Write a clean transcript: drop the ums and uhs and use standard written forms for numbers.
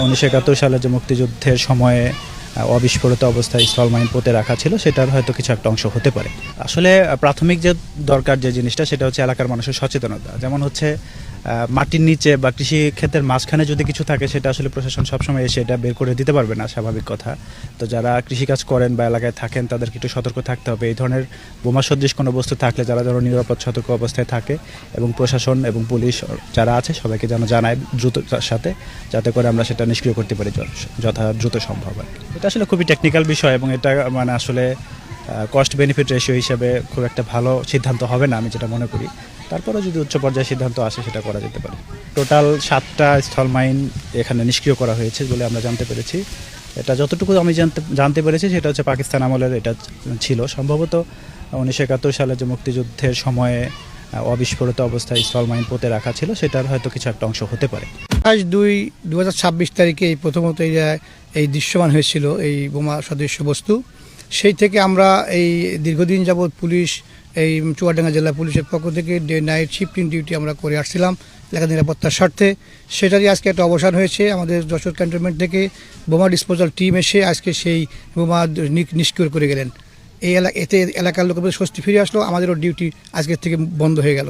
1971 সালে যে মুক্তিযুদ্ধের সময়ে অবিস্ফোরিত অবস্থায় স্থল মাইন পুঁতে রাখা ছিল সেটার হয়তো কিছু একটা অংশ হতে পারে। আসলে প্রাথমিক যে দরকার যে জিনিসটা সেটা হচ্ছে এলাকার মানুষের সচেতনতা। যেমন হচ্ছে মাটির নিচে বা কৃষি ক্ষেতের মাঝখানে যদি কিছু থাকে সেটা আসলে প্রশাসন সবসময় এসে এটা বের করে দিতে পারবে না, স্বাভাবিক কথা। তো যারা কৃষিকাজ করেন বা এলাকায় থাকেন তাদেরকে একটু সতর্ক থাকতে হবে। এই ধরনের বোমা সদৃশ কোনো বস্তু থাকলে যারা যেন নিরাপদ সতর্ক অবস্থায় থাকে এবং প্রশাসন এবং পুলিশ যারা আছে সবাইকে যেন জানায় দ্রুততার সাথে, যাতে করে আমরা সেটা নিষ্ক্রিয় করতে পারি যথা দ্রুত সম্ভব আর কি। এটা আসলে খুবই টেকনিক্যাল বিষয় এবং এটা মানে আসলে কস্ট বেনিফিট রেশিও হিসেবে খুব একটা ভালো সিদ্ধান্ত হবে না আমি যেটা মনে করি। তারপরেও যদি উচ্চ পর্যায়ে সিদ্ধান্ত আসে সেটা করা যেতে পারে। টোটাল 7টা স্থল মাইন এখানে নিষ্ক্রিয় করা হয়েছে বলে আমরা জানতে পেরেছি। এটা যতটুকু আমি জানতে পেরেছি সেটা হচ্ছে পাকিস্তান আমলের এটা ছিল। সম্ভবত 1971 সালে যে মুক্তিযুদ্ধের সময়ে অবিস্ফোরিত অবস্থায় স্থল মাইন পুঁতে রাখা ছিল সেটার হয়তো কিছু একটা অংশ হতে পারে। 22/2026 তারিখে এই প্রথমত এই দৃশ্যমান হয়েছিল এই বোমা সদৃশ্য বস্তু। সেই থেকে আমরা এই দীর্ঘদিন যাবৎ পুলিশ, এই চুয়াডাঙ্গা জেলা পুলিশের পক্ষ থেকে ডে নাইট শিফটিং ডিউটি আমরা করে আসছিলাম এলাকা নিরাপত্তার স্বার্থে। সেটারই আজকে একটা অবসান হয়েছে। আমাদের যশোর ক্যান্টনমেন্ট থেকে বোমা ডিসপোজাল টিম এসে আজকে সেই বোমা নিষ্ক্রিয় করে গেলেন। এতে এলাকার লোকেদের স্বস্তি ফিরে আসলো, আমাদেরও ডিউটি আজকের থেকে বন্ধ হয়ে গেল।